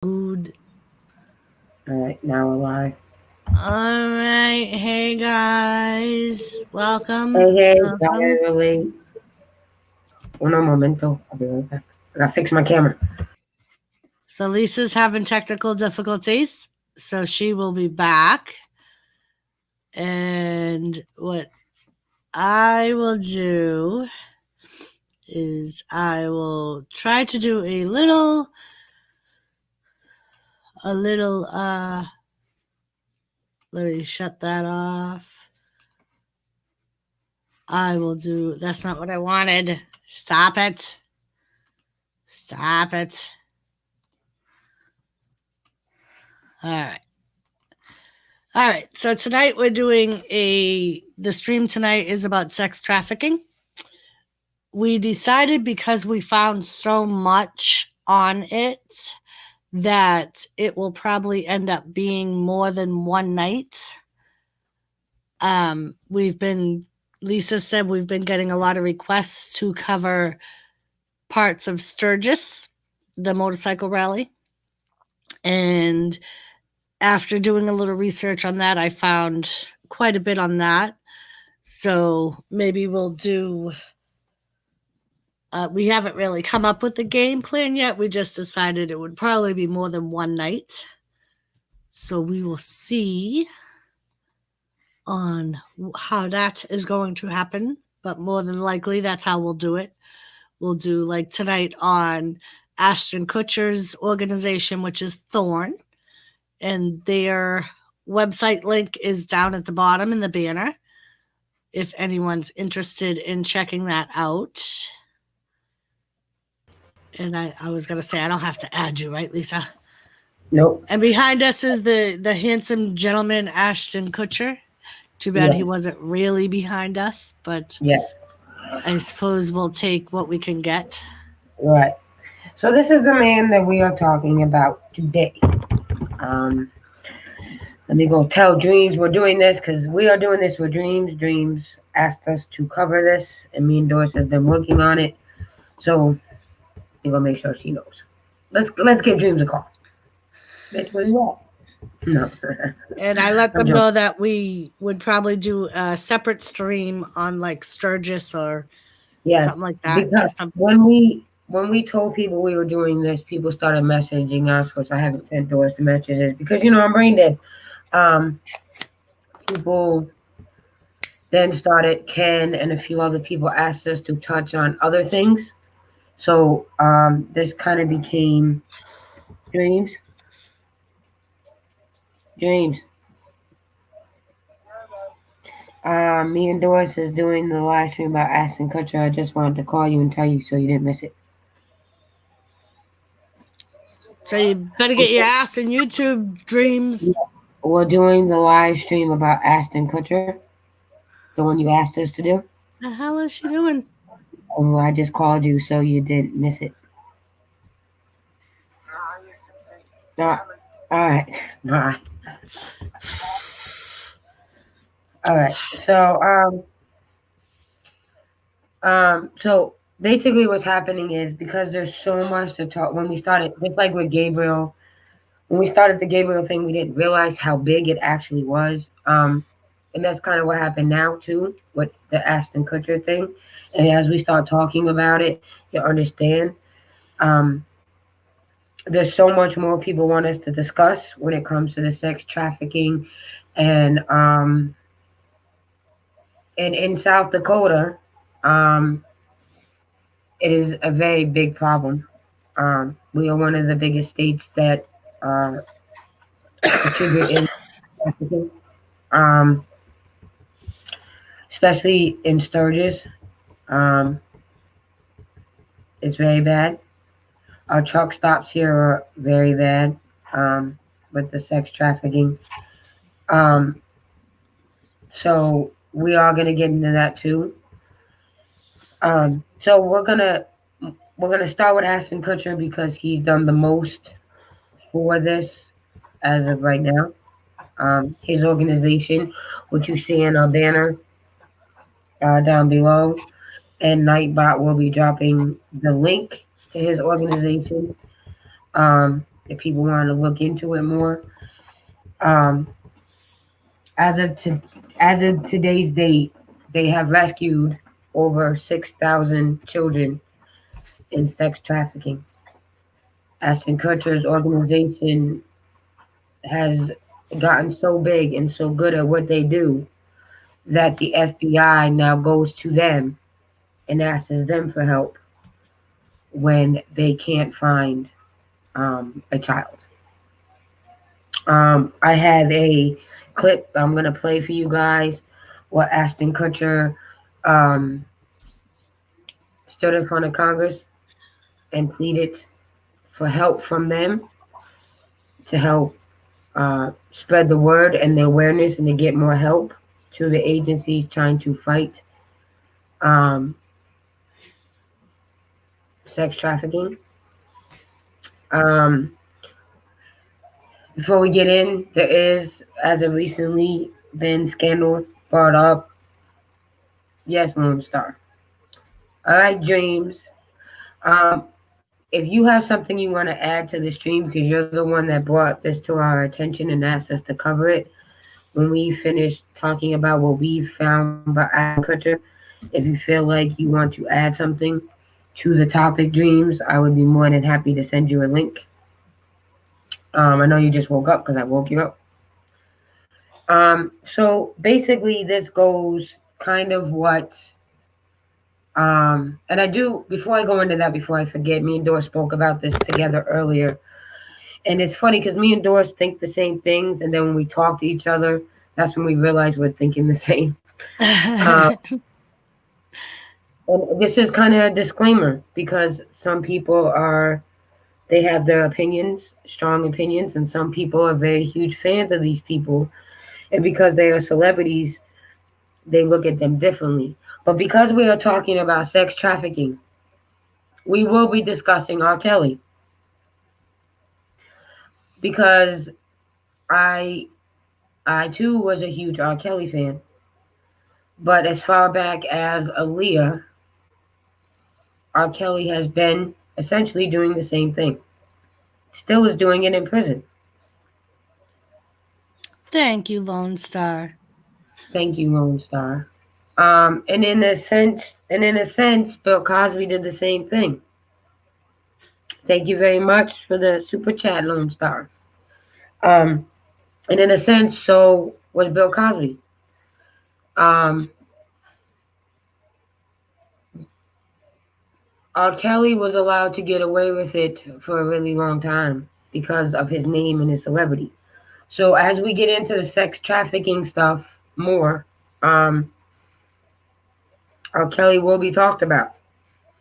Good. All right, now we're live. All right. Hey, guys. Welcome. Hey, hey, Welcome. sorry, really. Uno momento. I'll be right back. I gotta fix my camera. So, Lisa's having technical difficulties. So, she will be back. And what I will do is I will try to do a little, let me shut that off. I will do, that's not what I wanted. Stop it. Stop it. All right. All right. So tonight we're doing the stream tonight is about sex trafficking. We decided because we found so much on it that it will probably end up being more than one night. We've been Lisa said we've been getting a lot of requests to cover parts of Sturgis, the motorcycle rally. And after doing a little research on that, I found quite a bit on that. So maybe we'll do. We haven't really come up with the game plan yet. We just decided it would probably be more than one night. So we will see on how that is going to happen. But more than likely, that's how we'll do it. We'll do like tonight on Ashton Kutcher's organization, which is Thorn. And their website link is down at the bottom in the banner if anyone's interested in checking that out. And I was going to say, I don't have to add you, right, Lisa? Nope. And behind us is the handsome gentleman, Ashton Kutcher. Too bad he Yes. wasn't really behind us, but Yes. I suppose we'll take what we can get. Right. So this is the man that we are talking about today. Um, Let me go tell Dreams we're doing this because we are doing this with Dreams. Dreams asked us to cover this, and me and Doris have been working on it. So we're gonna make sure she knows. Let's give Dreams a call. Bitch, where you at? No, And I let I'm them joking. know that we would probably do a separate stream on like Sturgis or Yes, something like that. because Because some, when we told people we were doing this, people started messaging us, which I haven't sent Doris the messages because I'm brain dead. Um, People then started Ken and a few other people asked us to touch on other things. So this kind of became Dreams. Dreams. Me and Doris is doing the live stream about Ashton Kutcher. I just wanted to call you and tell you so you didn't miss it. so you better get your ass in YouTube, Dreams. We're doing the live stream about Ashton Kutcher, the one you asked us to do. The hell is she doing? Oh, I just called you so you didn't miss it. Uh, all right. All right. All right. So basically what's happening is because there's so much to talk when we started, just like with Gabriel, when we started the Gabriel thing, we didn't realize how big it actually was. And that's kind of what happened now too with the Ashton Kutcher thing. And as we start talking about it, you understand. Um, there's so much more people want us to discuss when it comes to the sex trafficking, and in South Dakota, um, it is a very big problem. We are one of the biggest states that uh, contribute in trafficking, um, especially in Sturgis. Um, it's very bad. Our truck stops here are very bad with the sex trafficking. Um, so we are going to get into that too. So we're gonna start with Ashton Kutcher because he's done the most for this as of right now. His organization, which you see in our banner down below, and Nightbot will be dropping the link to his organization. Um, if people want to look into it more. Um, as of as of today's date, they have rescued over 6,000 children in sex trafficking. Ashton Kutcher's organization has gotten so big and so good at what they do that the FBI now goes to them and asks them for help when they can't find a child. I have a clip I'm going to play for you guys what Ashton Kutcher um, stood in front of Congress and pleaded for help from them to help spread the word and the awareness and to get more help to the agencies trying to fight um, sex trafficking. Um, before we get in, there is, as of recently, been scandal brought up. Yes, Lone Star. All right, James. Um, if you have something you want to add to the stream, because you're the one that brought this to our attention and asked us to cover it, when we finish talking about what we found about Ashton Kutcher, if you feel like you want to add something to the topic, Dreams, I would be more than happy to send you a link. I know you just woke up because I woke you up. So basically, this goes kind of what, and I do, before I go into that, before I forget, me and Doris spoke about this together earlier. And it's funny because me and Doris think the same things. And then when we talk to each other, that's when we realize we're thinking the same. Uh, and this is kind of a disclaimer because some people they have their opinions, strong opinions, and some people are very huge fans of these people. And because they are celebrities, they look at them differently. But because we are talking about sex trafficking, we will be discussing R. Kelly. Because I I too was a huge R. Kelly fan. But as far back as Aaliyah, R. Kelly has been essentially doing the same thing. Still is doing it in prison. Thank you, Lone Star. Thank you, Lone Star. And in a sense, Bill Cosby did the same thing. Thank you very much for the super chat, Lone Star. Um, and in a sense, so was Bill Cosby. Um, R. Kelly was allowed to get away with it for a really long time because of his name and his celebrity. So as we get into the sex trafficking stuff more, R. Kelly will be talked about.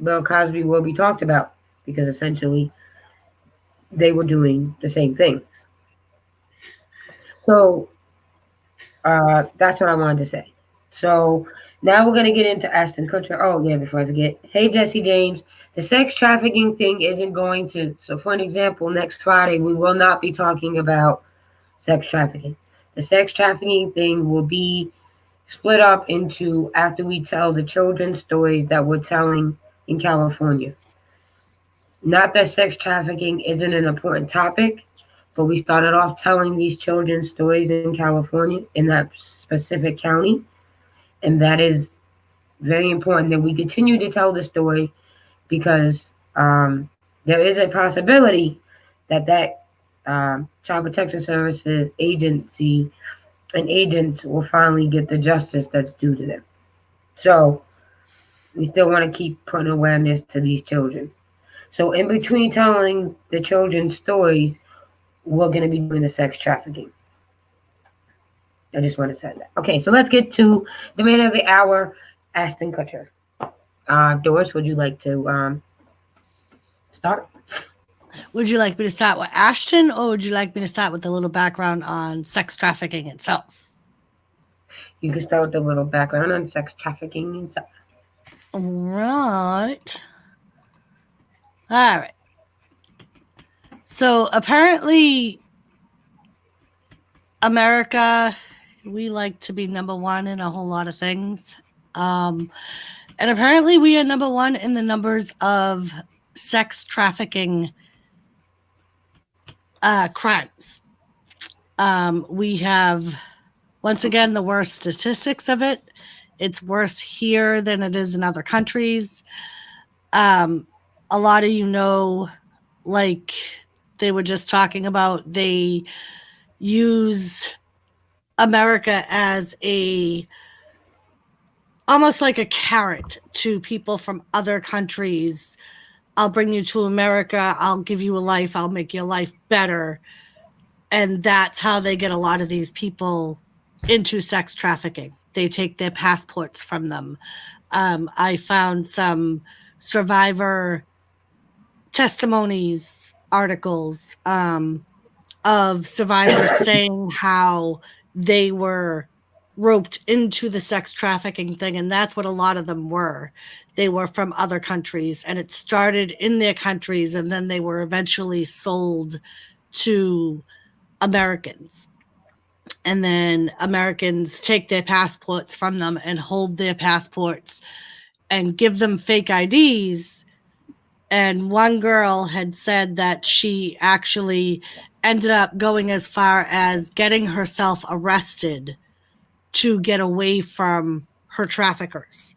Bill Cosby will be talked about because essentially they were doing the same thing. So that's what I wanted to say. So now we're going to get into Ashton Kutcher. Oh, yeah, before I forget. Hey, Jesse James. The sex trafficking thing isn't going to. So, for an example, next Friday, we will not be talking about sex trafficking. The sex trafficking thing will be split up into after we tell the children's stories that we're telling in California. Not that sex trafficking isn't an important topic, but we started off telling these children's stories in California, in that specific county. And that is very important that we continue to tell the story because there is a possibility that Child Protection Services agency and agents will finally get the justice that's due to them. So we still want to keep putting awareness to these children. So in between telling the children's stories, we're going to be doing the sex trafficking. I just want to say that. Okay, so let's get to the man of the hour, Ashton Kutcher. Doris, would you like to start? Would you like me to start with Ashton, or would you like me to start with a little background on sex trafficking itself? You can start with a little background on sex trafficking and stuff. Right. All right. So apparently, America, we like to be number one in a whole lot of things. And apparently, we are number one in the numbers of sex trafficking crimes. We have, once again, the worst statistics of it. It's worse here than it is in other countries. A lot of like they were just talking about, they use America as a almost like a carrot to people from other countries. I'll bring you to America. I'll give you a life. I'll make your life better. And that's how they get a lot of these people into sex trafficking. They take their passports from them. I found some survivor testimonies, articles of survivors saying how they were roped into the sex trafficking thing. And that's what a lot of them were. They were from other countries, and it started in their countries, and then they were eventually sold to Americans. And then Americans take their passports from them and hold their passports and give them fake IDs. And one girl had said that she actually ended up going as far as getting herself arrested to get away from her traffickers.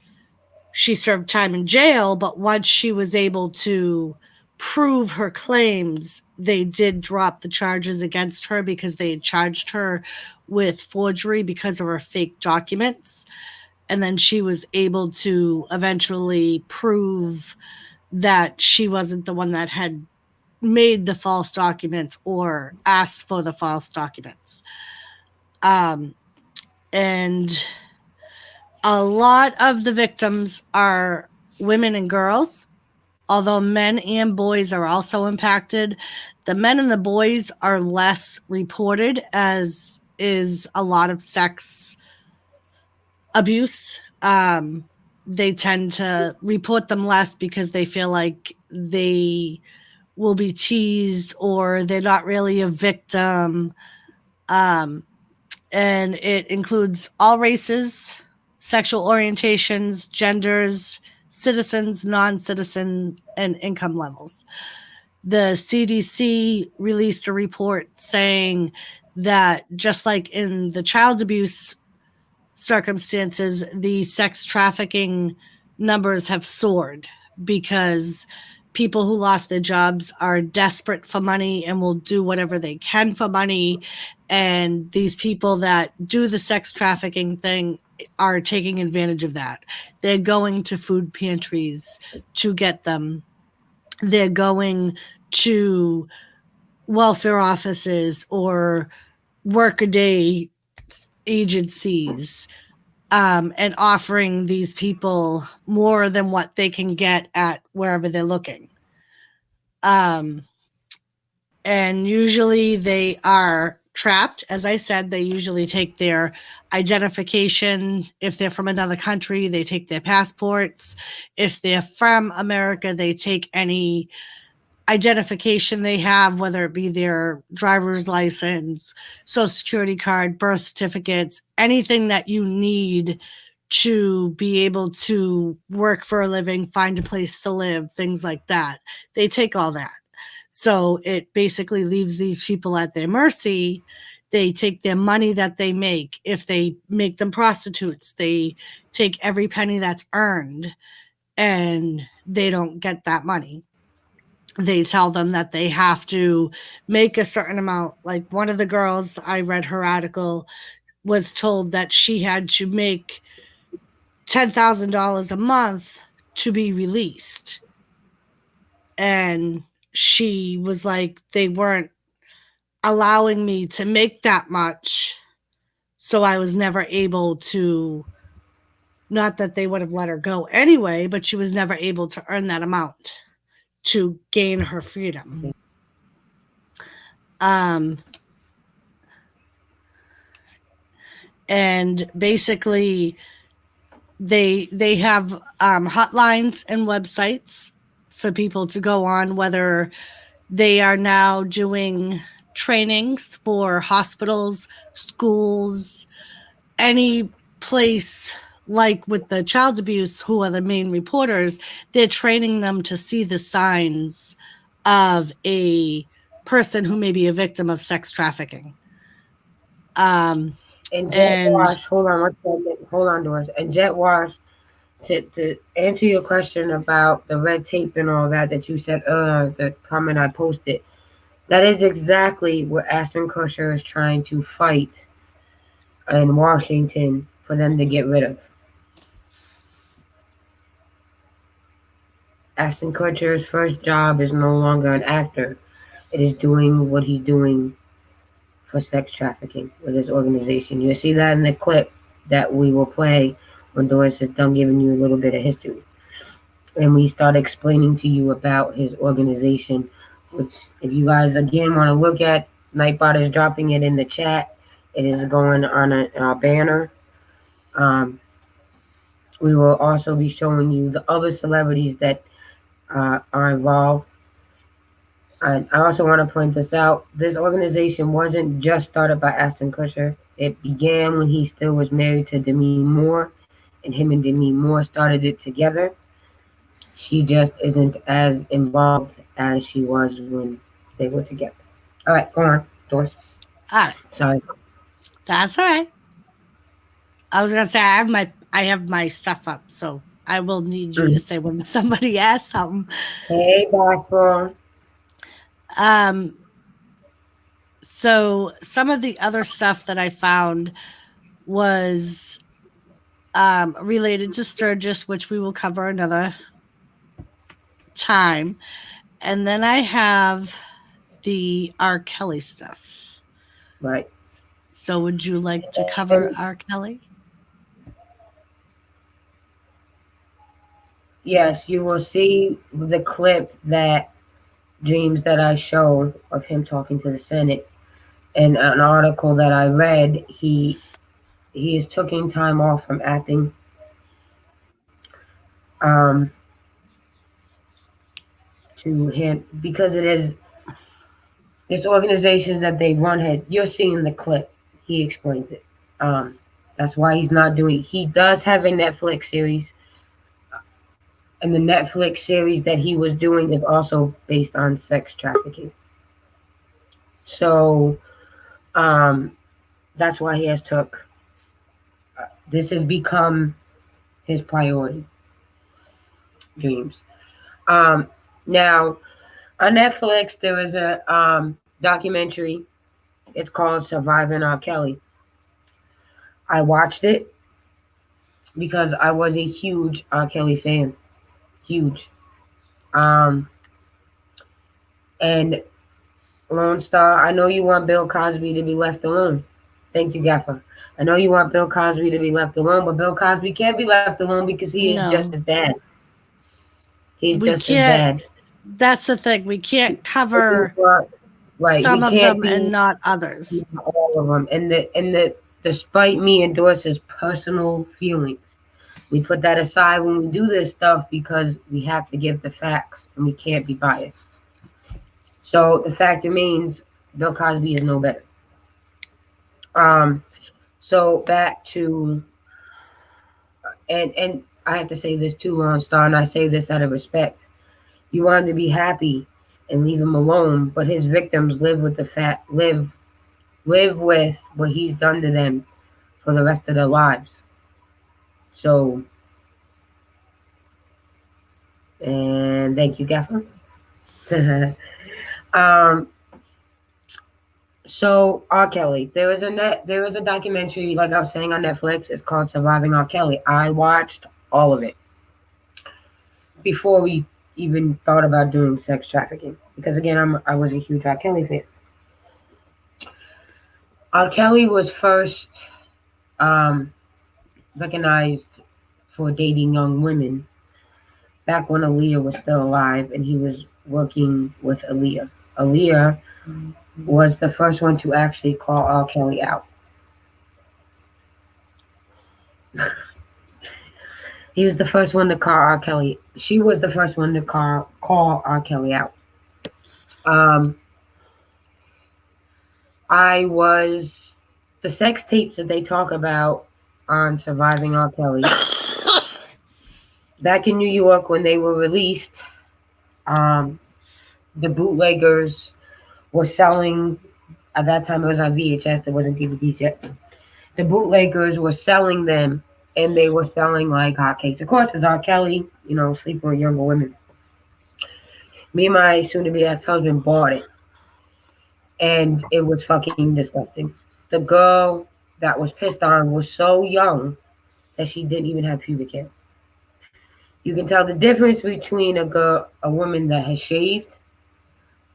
She served time in jail, but once she was able to prove her claims, they did drop the charges against her because they had charged her with forgery because of her fake documents. And then she was able to eventually prove that she wasn't the one that had made the false documents or asked for the false documents. And a lot of the victims are women and girls, although men and boys are also impacted. The men and the boys are less reported, as is a lot of sex abuse. They tend to report them less because they feel like they will be teased or they're not really a victim. And it includes all races, sexual orientations, genders, citizens, non-citizen, and income levels. The CDC released a report saying that just like in the child abuse circumstances, the sex trafficking numbers have soared because people who lost their jobs are desperate for money and will do whatever they can for money. And these people that do the sex trafficking thing are taking advantage of that. They're going to food pantries to get them. They're going to welfare offices or workaday agencies, and offering these people more than what they can get at wherever they're looking. And usually they are trapped. As I said, they usually take their identification. If they're from another country, they take their passports. If they're from America, they take any identification they have, whether it be their driver's license, social security card, birth certificates, anything that you need to be able to work for a living, find a place to live, things like that. They take all that. So it basically leaves these people at their mercy. They take their money that they make. If they make them prostitutes, they take every penny that's earned, and they don't get that money. They tell them that they have to make a certain amount. Like one of the girls, I read her article, was told that she had to make $10,000 a month to be released. And she was like, they weren't allowing me to make that much. So I was never able to, not that they would have let her go anyway, but she was never able to earn that amount to gain her freedom. And basically they have hotlines and websites for people to go on, whether they are now doing trainings for hospitals, schools, any place. Like with the child abuse, who are the main reporters, they're training them to see the signs of a person who may be a victim of sex trafficking. And Jet And Wash, hold on one second. Hold on, Doris. And Jet Wash, to answer your question about the red tape and all that you said, the comment I posted, that is exactly what Ashton Kutcher is trying to fight in Washington for them to get rid of. Ashton Kutcher's first job is no longer an actor. It is doing what he's doing for sex trafficking with his organization. You'll see that in the clip that we will play when Doris is done giving you a little bit of history. And we start explaining to you about his organization, which if you guys again want to look at, Nightbot is dropping it in the chat. It is going on a banner. We will also be showing you the other celebrities that are involved. And I also want to point this out. This organization wasn't just started by Ashton Kutcher. It began when he still was married to Demi Moore, and him and Demi Moore started it together. She just isn't as involved as she was when they were together. All right, go on, Doris. all right, Sorry. that's all right. I was gonna say I have my stuff up, so I will need you to say when somebody asks something. Hey, Boston. So some of the other stuff that I found was related to Sturgis, which we will cover another time. And then I have the R. Kelly stuff. Right. So would you like to cover R. Kelly? Yes, you will see the clip that Dreams that I show of him talking to the Senate. In an article that I read, he is taking time off from acting. To him because it is this organizations that they run had. You're seeing the clip. He explains it. That's why he's not doing. He does have a Netflix series, and the Netflix series that he was doing is also based on sex trafficking. So, that's why he has took. This has become his priority. Dreams. Now, on Netflix, there was a documentary. It's called Surviving R. Kelly. I watched it because I was a huge R. Kelly fan. Huge. And Lone Star, I know you want Bill Cosby to be left alone. Thank you, Gaffer. I know you want Bill Cosby to be left alone, but Bill Cosby can't be left alone because he is just as bad. He's just as bad. That's the thing. We can't cover some of them and not others. All of them. And despite me and Doris's personal feelings, we put that aside when we do this stuff because we have to give the facts and we can't be biased. So the fact remains, Bill Cosby is no better. So back to, and I have to say this too, Lone Star, and I say this out of respect. You want him to be happy and leave him alone, but his victims live with live with what he's done to them for the rest of their lives. So, and thank you, Gaffer. So R. Kelly, there was a documentary, like I was saying, on Netflix. It's called Surviving R. Kelly. I watched all of it before we even thought about doing sex trafficking, because again, I was a huge R. Kelly fan. R. Kelly was first recognized for dating young women back when Aaliyah was still alive, and he was working with Aaliyah. Aaliyah was the first one to actually call R. Kelly out. He was the first one to call R. Kelly. She was the first one to call R. Kelly out. The sex tapes that they talk about on Surviving R. Kelly. Back in New York when they were released, the bootleggers were selling. At that time, it was on VHS. There wasn't DVDs yet. The bootleggers were selling them, and they were selling like hotcakes. Of course, it's R. Kelly, sleeping with younger women. Me and my soon-to-be ex-husband bought it, and it was fucking disgusting. The girl that was pissed on was so young that she didn't even have pubic hair. You can tell the difference between a woman that has shaved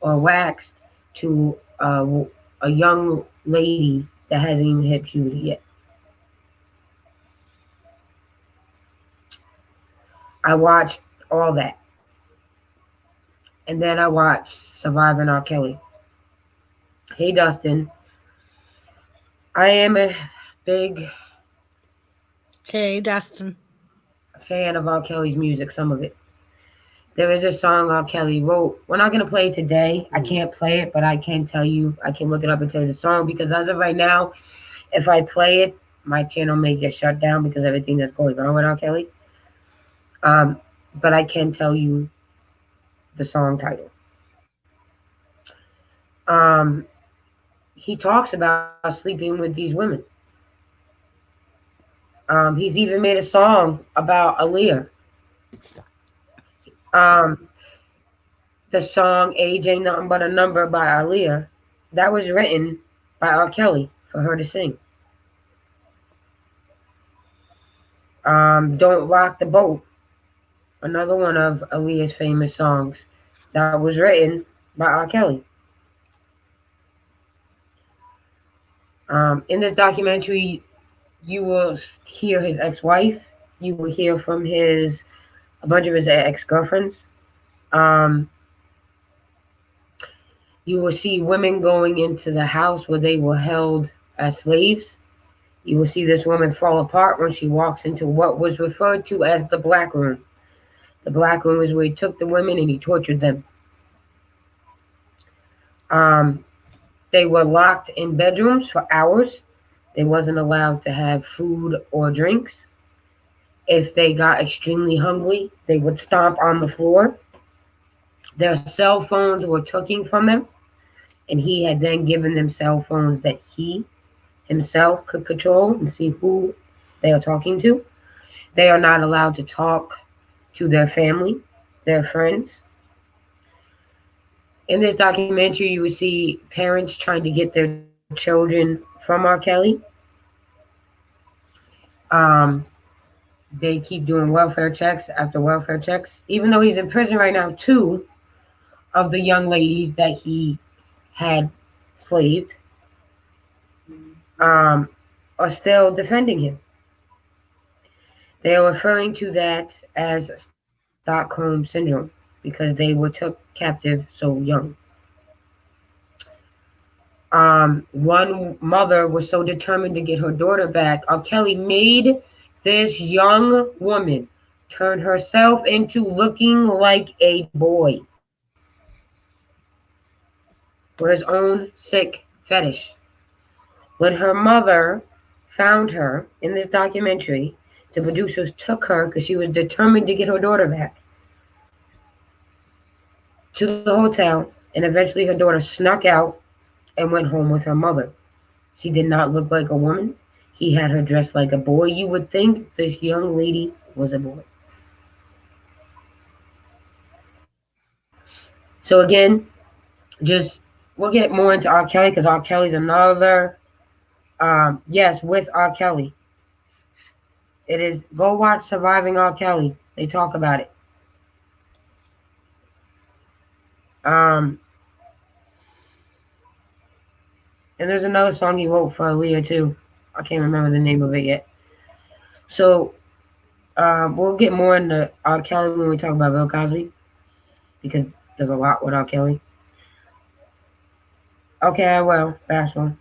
or waxed to a young lady that hasn't even hit puberty yet. I watched all that, and then I watched Surviving R. Kelly. Hey Dustin, I am a big Okay, Dustin. fan of R. Kelly's music. Some of it. There is a song R. Kelly wrote. We're not gonna play it today. I can't play it, but I can tell you. I can look it up and tell you the song because as of right now, if I play it, my channel may get shut down because everything that's going on with R. Kelly. Um, but I can tell you the song title. Um, he talks about sleeping with these women. He's even made a song about Aaliyah. Um, the song "Age Ain't Nothing But a Number" by Aaliyah, that was written by R. Kelly for her to sing. "Don't Rock the Boat," another one of Aaliyah's famous songs, that was written by R. Kelly. In this documentary, you will hear his ex-wife. You will hear from a bunch of his ex-girlfriends. Um, you will see women going into the house where they were held as slaves. You will see this woman fall apart when she walks into what was referred to as the black room. The black room is where he took the women and he tortured them. Um, they were locked in bedrooms for hours. They wasn't allowed to have food or drinks. If they got extremely hungry, they would stomp on the floor. Their cell phones were taken from them, and he had then given them cell phones that he himself could control and see who they are talking to. They are not allowed to talk to their family, their friends. In this documentary, you would see parents trying to get their children from R. Kelly. Um, they keep doing welfare checks after welfare checks, even though he's in prison right now. Two of the young ladies that he had slaved um, are still defending him. They are referring to that as Stockholm syndrome because they were took captive so young. One mother was so determined to get her daughter back, R. Kelly made this young woman turn herself into looking like a boy for his own sick fetish. When her mother found her in this documentary, the producers took her because she was determined to get her daughter back to the hotel, and eventually her daughter snuck out and went home with her mother. She did not look like a woman. He had her dressed like a boy. You would think this young lady was a boy. So again, just we'll get more into R. Kelly because R. Kelly's another. Yes, with R. Kelly, it is. Go watch Surviving R. Kelly. They talk about it. Um, and there's another song he wrote for Aaliyah too. I can't remember the name of it yet. So we'll get more into R. Kelly when we talk about Bill Cosby because there's a lot with R. Kelly. Okay, I will. Fast one.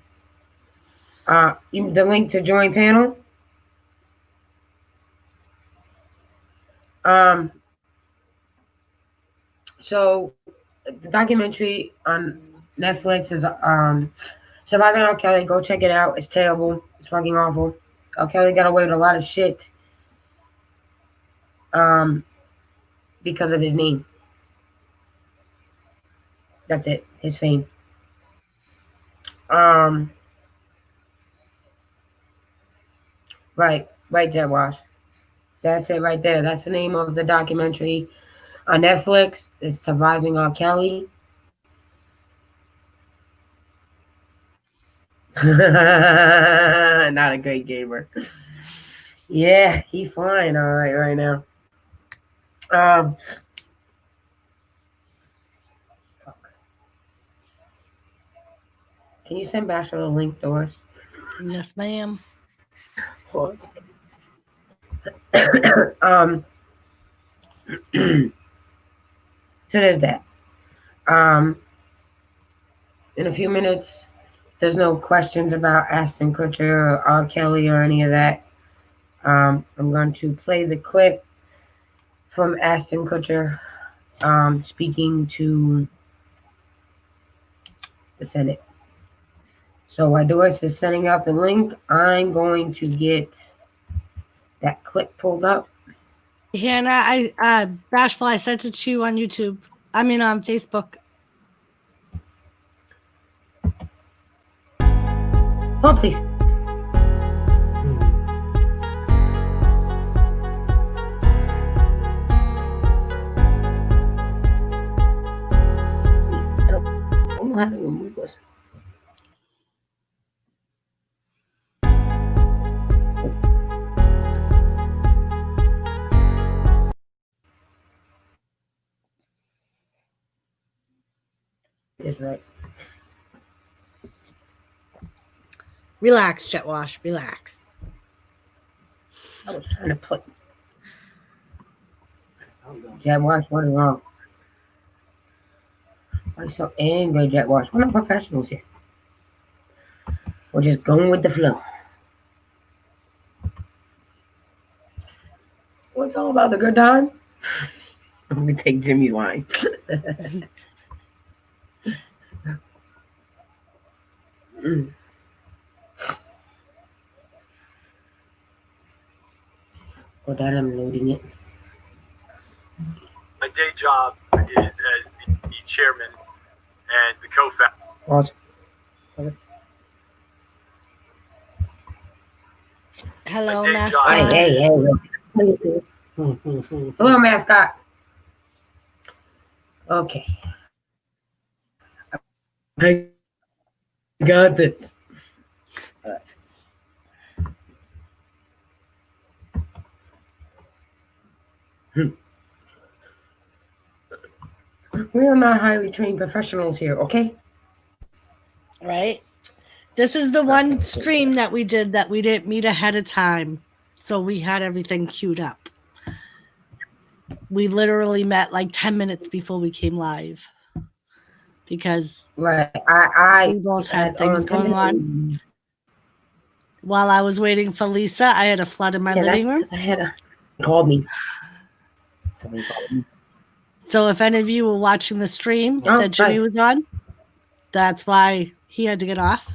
The link to join panel. Um, so the documentary on Netflix is Surviving R. Kelly. Go check it out. It's terrible. It's fucking awful. R. Kelly got away with a lot of shit um, because of his name. That's it. His fame. Um, right, Jet Wash. That's it right there. That's the name of the documentary on Netflix. It's Surviving R. Kelly. Not a great gamer. Yeah, he flying all right now. Um, can you send Bachelor the link, Doris? Yes, ma'am. um, so there's that. Um, in a few minutes, there's no questions about Ashton Kutcher or R. Kelly or any of that. I'm going to play the clip from Ashton Kutcher speaking to the Senate. So while Doris is setting up the link, I'm going to get that clip pulled up. Hannah, Bashful, I sent it to you on YouTube. I mean, on Facebook. Oh, please. I don't know how to remove this. It's right. Relax, Jet Wash. Relax. I was trying to put. Jet Wash, what is wrong? Why are you so angry, Jet Wash? We're not professionals here. We're just going with the flow. What's all about the good time? Let me take Jimmy's line. Hold on, I'm loading it. My day job is as the chairman and the co-founder. Hello, My day mascot. job- Hey. Hello, mascot. Okay. I got this. We are not highly trained professionals here, okay? Right? This is the one stream that we did that we didn't meet ahead of time. So we had everything queued up. We literally met like 10 minutes before we came live. Because right, we both had things going on. While I was waiting for Lisa, I had a flood in my living room. Called me. So if any of you were watching the stream that Jimmy was on, that's why he had to get off.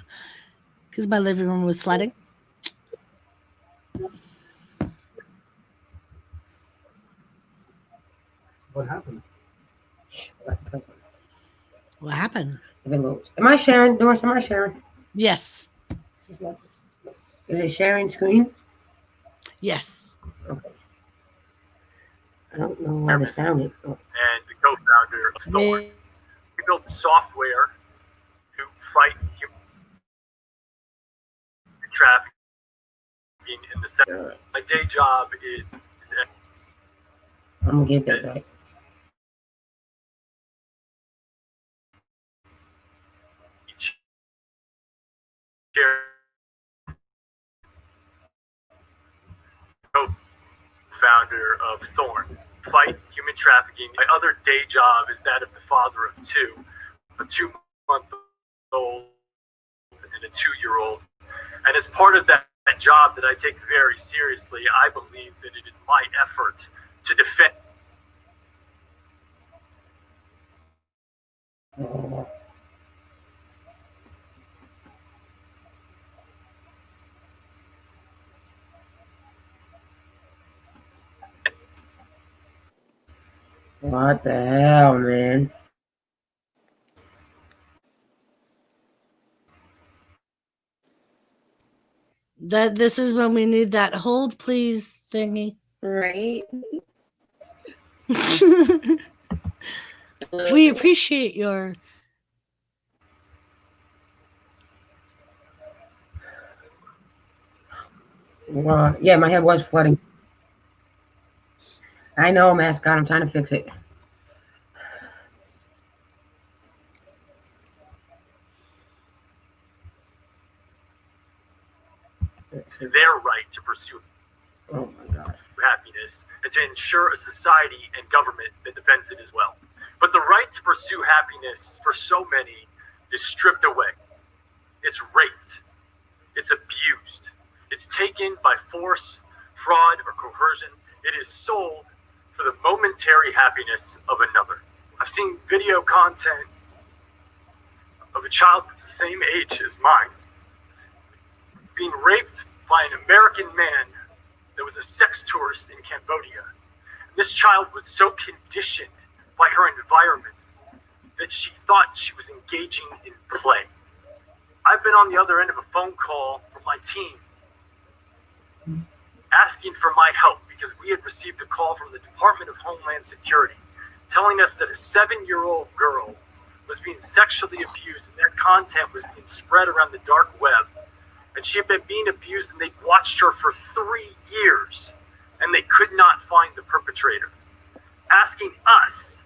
Because my living room was flooding. What happened? What happened? Am I sharing, Doris? Am I sharing? Yes. Is it sharing screen? Yes. Okay. I don't know how to sound it. And the co-founder of Thorn. We built software to fight human trafficking in the sector. My day job is I'm going to get that right. Co-founder of Thorn. Fight human trafficking. My other day job is that of the father of two, a 2-month-old and a 2-year-old. And as part of that job that I take very seriously, I believe that it is my effort to defend. What the hell, man? This is when we need that hold please thingy. Right. We appreciate your. Yeah, my head was flooding. I know, mascot. I'm trying to fix it. Their right to pursue happiness and to ensure a society and government that defends it as well. But the right to pursue happiness for so many is stripped away. It's raped. It's abused. It's taken by force, fraud, or coercion. It is sold for the momentary happiness of another. I've seen video content of a child that's the same age as mine being raped by an American man that was a sex tourist in Cambodia. This child was so conditioned by her environment that she thought she was engaging in play. I've been on the other end of a phone call from my team asking for my help because we had received a call from the Department of Homeland Security telling us that a 7-year-old girl was being sexually abused and that content was being spread around the dark web. And she had been being abused and they'd watched her for 3 years and they could not find the perpetrator, asking us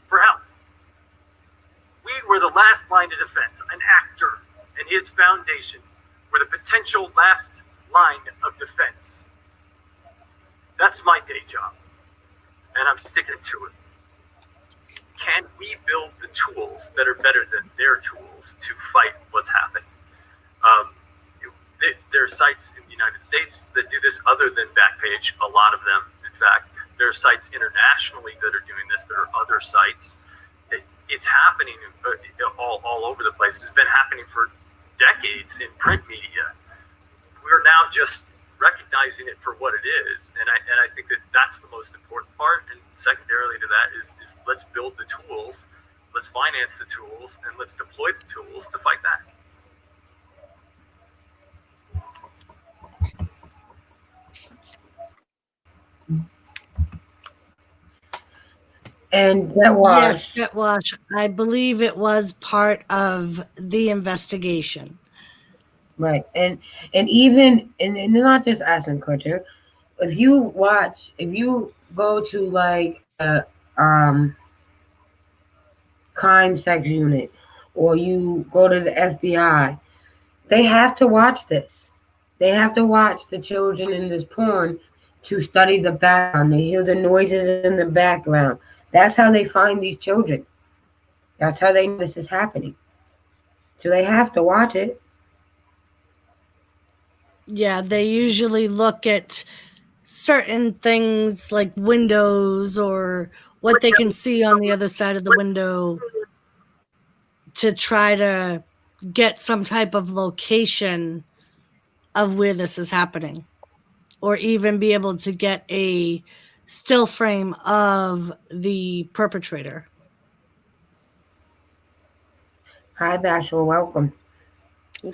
for help. We were the last line of defense. An actor and his foundation were the potential last line of defense. That's my day job, and I'm sticking to it. Can we build the tools that are better than their tools to fight what's happening? There are sites in the United States that do this other than Backpage, a lot of them, in fact. There are sites internationally that are doing this. There are other sites. It's happening all over the place. It's been happening for decades in print media. We're now just recognizing it for what it is, and I think that that's the most important part. And secondarily to that is let's build the tools, let's finance the tools, and let's deploy the tools to fight that. And Jet Wash. Yes, Jet Wash. I believe it was part of the investigation. Right, and even and not just Ashton Kutcher. If you go to like a crime sex unit, or you go to the FBI, they have to watch this. They have to watch the children in this porn to study the background. They hear the noises in the background. That's how they find these children. That's how they know this is happening. So they have to watch it. Yeah, they usually look at certain things like windows or what they can see on the other side of the window to try to get some type of location of where this is happening, or even be able to get a still frame of the perpetrator. Hi, Bashful. Welcome.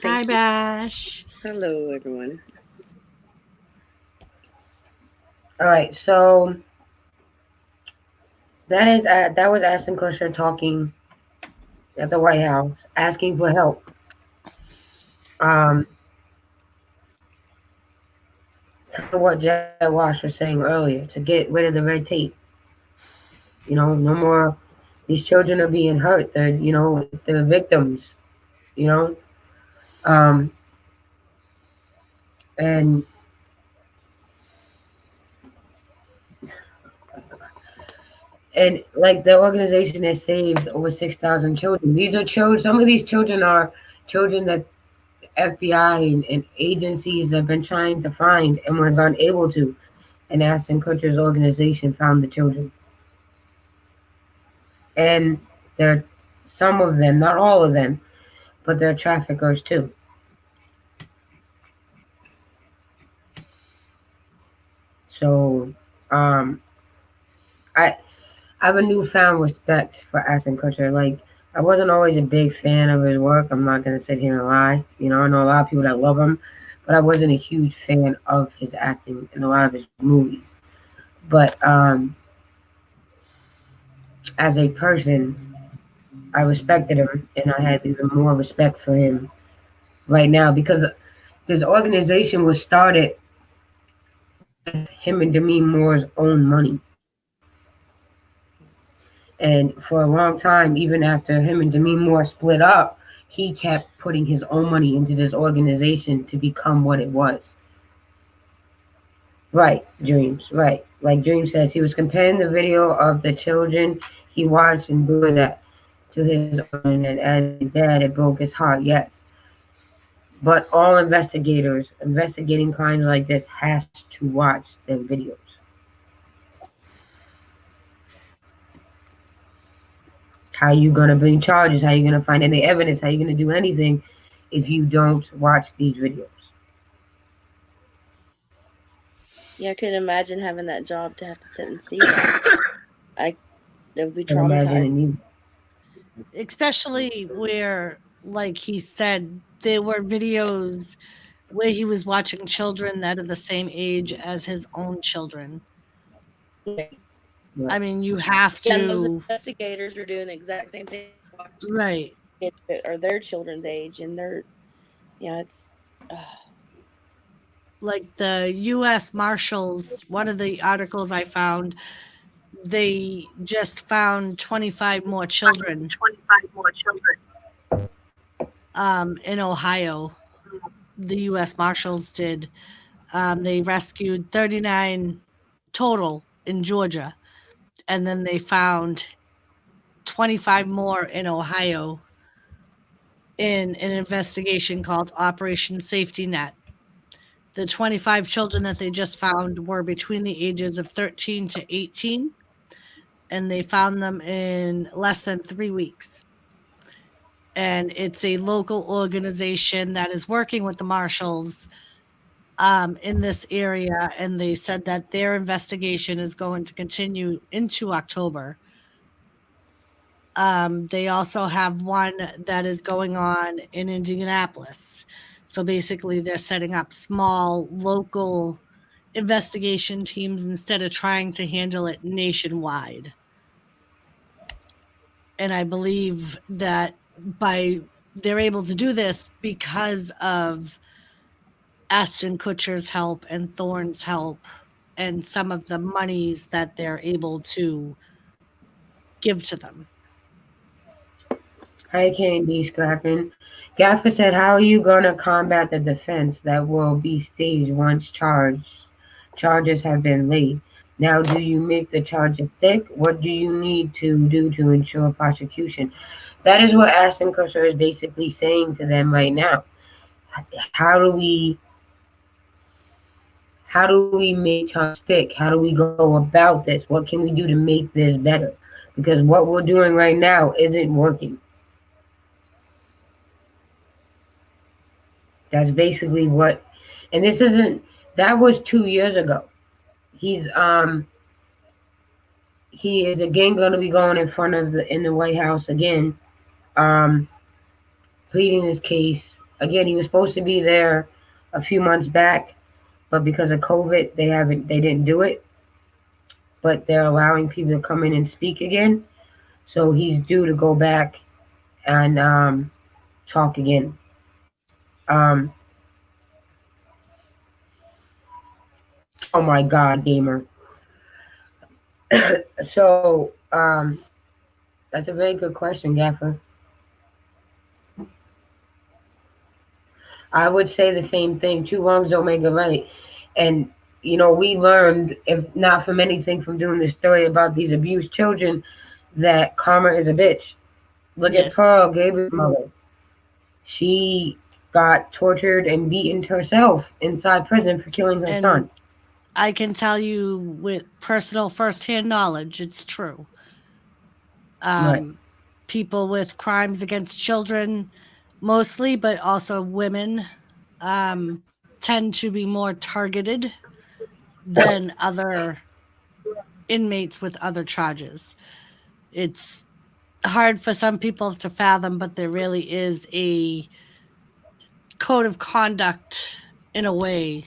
Hi, Bash. Hello, everyone. All right, so that was Ashton Kutcher talking at the White House, asking for help. What Jet Wash was saying earlier, to get rid of the red tape. No more. These children are being hurt. They're victims. And like the organization has saved over 6,000 children. These are children. Some of these children are children that FBI and agencies have been trying to find and was unable to. And Ashton Kutcher's organization found the children. And they're some of them, not all of them, but they're traffickers too. So I have a newfound respect for Ashton Kutcher. Like, I wasn't always a big fan of his work. I'm not going to sit here and lie. I know a lot of people that love him, but I wasn't a huge fan of his acting in a lot of his movies. But as a person, I respected him, and I had even more respect for him right now because this organization was started with him and Demi Moore's own money. And for a long time, even after him and Demi Moore split up, he kept putting his own money into this organization to become what it was. Right, Dreams, right. Like Dream says, he was comparing the video of the children he watched and doing that to his own, and as a dad, it broke his heart, yes. But all investigators investigating crimes like this has to watch their videos. How you gonna bring charges? How you gonna find any evidence? How you gonna do anything if you don't watch these videos? Yeah, I couldn't imagine having that job to have to sit and see that. That would be Can imagine traumatized. Especially where, like he said, there were videos where he was watching children that are the same age as his own children. I mean, you have Yeah, and those to. investigators are doing the exact same thing, watching Right. kids that are their children's age, and it's. Like the U.S. Marshals, one of the articles I found, they just found 25 more children 25 more children. in Ohio. The U.S. Marshals did. They rescued 39 total in Georgia, and then they found 25 more in Ohio in an investigation called Operation Safety Net. The 25 children that they just found were between the ages of 13 to 18, and they found them in less than 3 weeks. And it's a local organization that is working with the marshals in this area, and they said that their investigation is going to continue into October. They also have one that is going on in Indianapolis. So basically, they're setting up small local investigation teams instead of trying to handle it nationwide. And I believe that they're able to do this because of Ashton Kutcher's help and Thorn's help and some of the monies that they're able to give to them. Hi, Candy Scrapping. Gaffer said, "How are you gonna combat the defense that will be staged once charges have been laid? Now, do you make the charges thick? What do you need to do to ensure prosecution?" That is what Ashton Kutcher is basically saying to them right now. How do we make charges stick? How do we go about this? What can we do to make this better? Because what we're doing right now isn't working. That's basically what, and this isn't. That was 2 years ago. He's he is again going to be going in front of in the White House again, um, pleading his case again. He was supposed to be there a few months back, but because of COVID, they didn't do it. But they're allowing people to come in and speak again, so he's due to go back and talk again. Um, oh my God, gamer. So that's a very good question, Gaffer. I would say the same thing. Two wrongs don't make a right. And, we learned, if not from anything, from doing this story about these abused children, that karma is a bitch. Look at Yes. Pearl, Gabriel's mother. She got tortured and beaten herself inside prison for killing her son. I can tell you with personal firsthand knowledge, it's true. Right. People with crimes against children, mostly, but also women, tend to be more targeted than other inmates with other charges. It's hard for some people to fathom, but there really is a code of conduct in a way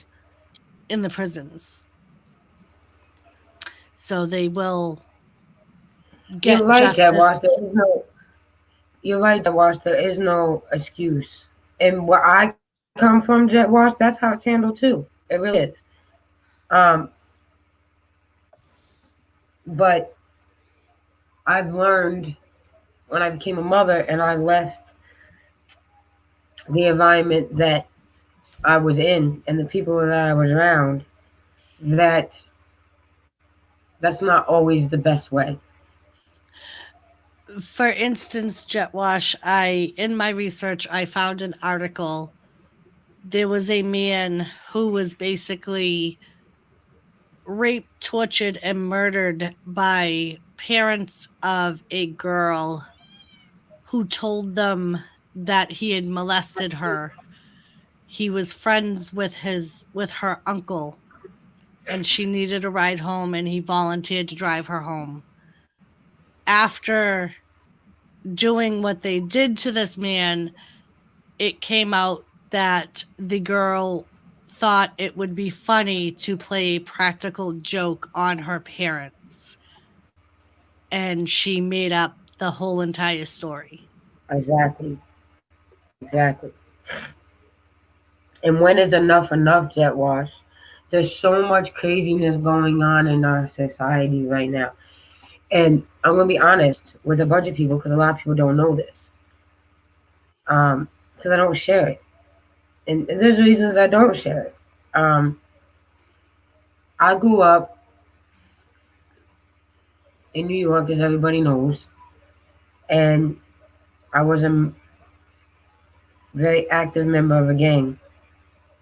in the prisons. So they will You're get right, Jet justice. Wash. You're right, Jet Wash. There is no excuse. And where I come from, Jet Wash, that's how it's handled too. It really is. Um, but I've learned when I became a mother and I left the environment that I was in and the people that I was around, that that's not always the best way. For instance, Jet Wash, in my research I found an article. There was a man who was basically raped, tortured, and murdered by parents of a girl who told them that he had molested her. He was friends with her uncle, and she needed a ride home, and he volunteered to drive her home. After doing what they did to this man, it came out that the girl thought it would be funny to play a practical joke on her parents, and she made up the whole entire story. Exactly. Exactly. And when is enough enough, Jet Wash? There's so much craziness going on in our society right now. And I'm going to be honest with a bunch of people because a lot of people don't know this. Because I don't share it. And there's reasons I don't share it. I grew up in New York, as everybody knows, and I was a very active member of a gang.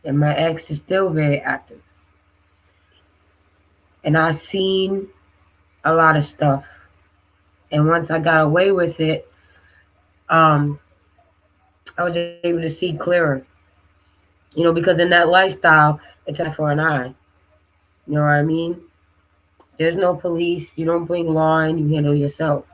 And my ex is still very active. And I've seen a lot of stuff. And once I got away with it, um, I was able to see clearer. Because in that lifestyle, it's eye for an eye. You know what I mean? There's no police. You don't bring law in. You handle yourself.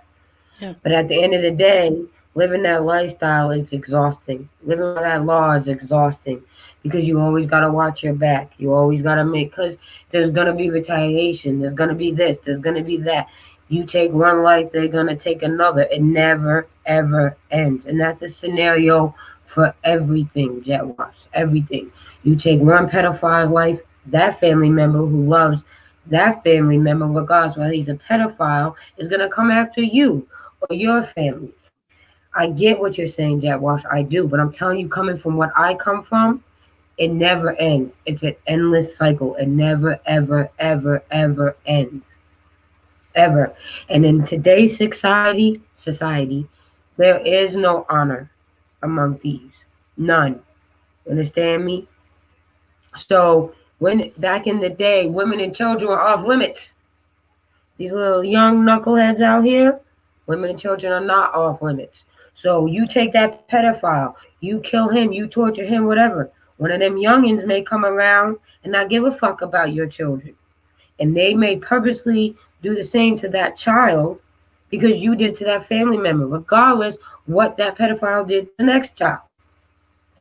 Yep. But at the end of the day, living that lifestyle is exhausting. Living by that law is exhausting because you always got to watch your back. You always got to because there's going to be retaliation. There's going to be this. There's going to be that. You take one life, they're going to take another. It never, ever ends. And that's a scenario for everything, Jet Wash. Everything. You take one pedophile's life, that family member who loves that family member, regardless whether he's a pedophile, is going to come after you or your family. I get what you're saying, Jet Wash. I do. But I'm telling you, coming from what I come from, it never ends. It's an endless cycle. It never, ever, ever, ever ends. Ever. And in today's society, there is no honor among thieves. None. Understand me? So when back in the day, women and children were off limits. These little young knuckleheads out here, women and children are not off limits. So you take that pedophile, you kill him, you torture him, whatever. One of them youngins may come around and not give a fuck about your children. And they may purposely do the same to that child because you did to that family member, regardless what that pedophile did to the next child.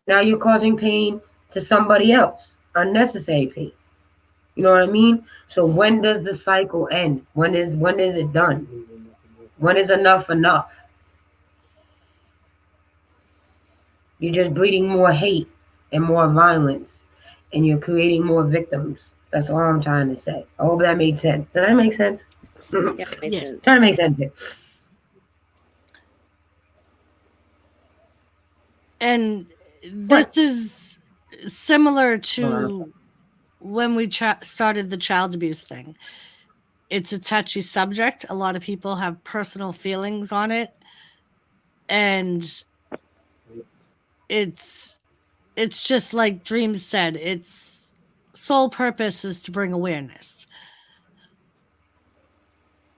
Now you're causing pain to somebody else, unnecessary pain. You know what I mean? So when does the cycle end? When is it done? When is enough enough? You're just breeding more hate and more violence, and you're creating more victims. That's all I'm trying to say. I hope that made sense. Did that make sense? Yeah, it makes Yes. sense. Trying to make sense here. And this is similar to when we started the child abuse thing. It's a touchy subject. A lot of people have personal feelings on it. And it's just like Dreams said, its sole purpose is to bring awareness.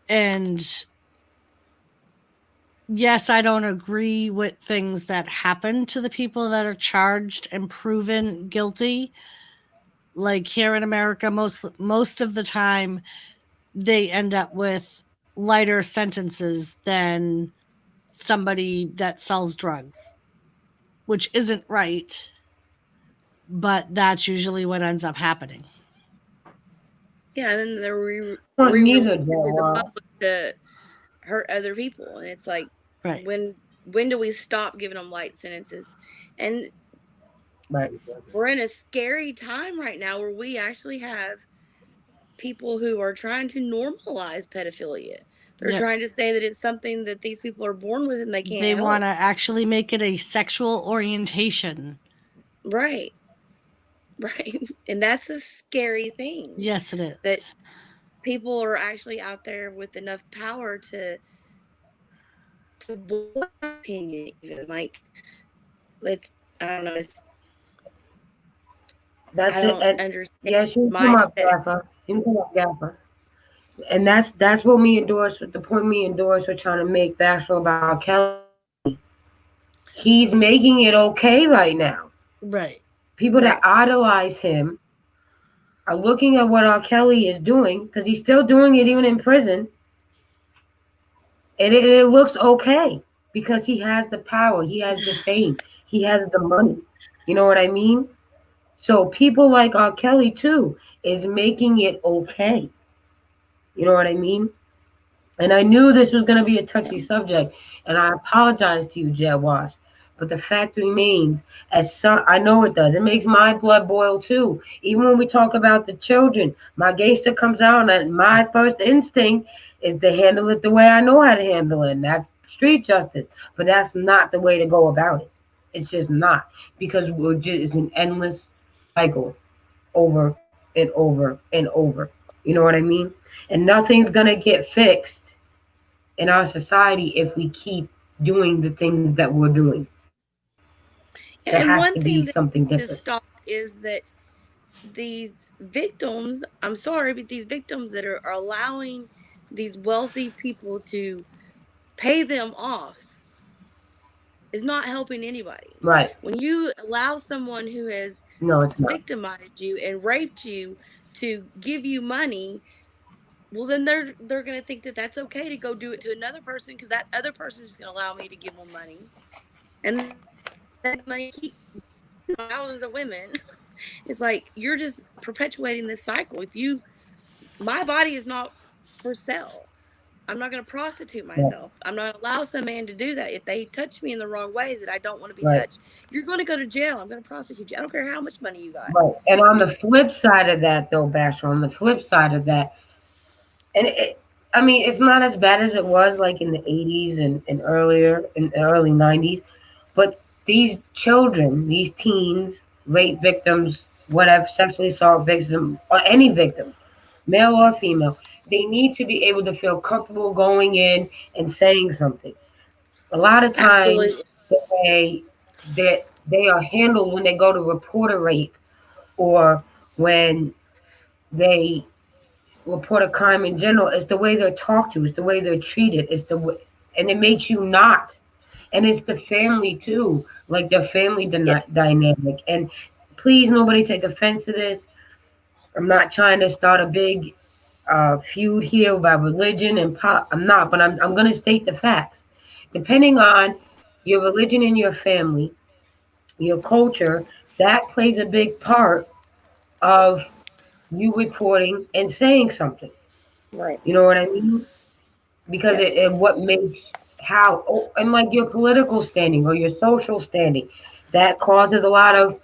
And yes, I don't agree with things that happen to the people that are charged and proven guilty. Like here in America, most of the time, they end up with lighter sentences than somebody that sells drugs, which isn't right. but that's usually what ends up happening. Yeah, and then they're Well, re-released neither, to the Joel. public to hurt other people, and it's like, Right. when do we stop giving them light sentences? And Right. we're in a scary time right now where we actually have people who are trying to normalize pedophilia. They're Yep. trying to say that it's something that these people are born with and they can't They help. want to actually make it a sexual orientation. Right. Right. And that's a scary thing. Yes, it is. That people are actually out there with enough power to voice opinion, even like, it's, I don't know, it's, That's I it. don't And understand yes, you can come up, mindsets. Gaffer. You can come up, Gaffer. And that's what me endorse. The point me endorse we're trying to make bashful about Kelly. He's making it okay right now. Right. People Right. that idolize him are looking at what R. Kelly is doing because he's still doing it even in prison, and it looks okay because he has the power, he has the fame, he has the money. You know what I mean? So people like R. Kelly too is making it okay. You know what I mean? And I knew this was going to be a touchy subject, and I apologize to you, Jed Wash. But the fact remains, I know it does. It makes my blood boil too. Even when we talk about the children, my gangster comes out, and my first instinct is to handle it the way I know how to handle it, and that's street justice. But that's not the way to go about it. It's just not, because it's an endless cycle, over and over and over. You know what I mean? And nothing's gonna get fixed in our society if we keep doing the things that we're doing. There And has one to thing be that something needs to different. stop is that these victims, I'm sorry, but these victims that are allowing these wealthy people to pay them off is not helping anybody. Right. When you allow someone who has No, it's not. victimized you and raped you to give you money, well, then they're going to think that that's okay to go do it to another person because that other person is going to allow me to give them money, and that money keep thousands of women. It's like you're just perpetuating this cycle. My body is not for sale. I'm not going to prostitute Right. myself. I'm not allow some man to do that. If they touch me in the wrong way that I don't want to be Right. touched, you're going to go to jail. I'm going to prosecute you. I don't care how much money you got. Right. And on the flip side of that, though, Basher, on the flip side of that, and I mean, it's not as bad as it was like in the 80s and earlier, in the early 90s, but these children, these teens, rape victims, whatever, sexually assault victims, or any victim, male or female, they need to be able to feel comfortable going in and saying something. A lot of times, Absolutely. they are handled when they go to report a rape, or when they report a crime in general. It's the way they're talked to, it's the way they're treated, it's the way, and it makes you not. And it's the family too, like their family Yeah. dynamic. And please, nobody take offense to this. I'm not trying to start a big feud here about religion and pop. I'm not, but I'm going to state the facts. Depending on your religion and your family, your culture, that plays a big part of you reporting and saying something. Right. You know what I mean? Because Yeah. it what makes how and like your political standing or your social standing, that causes a lot of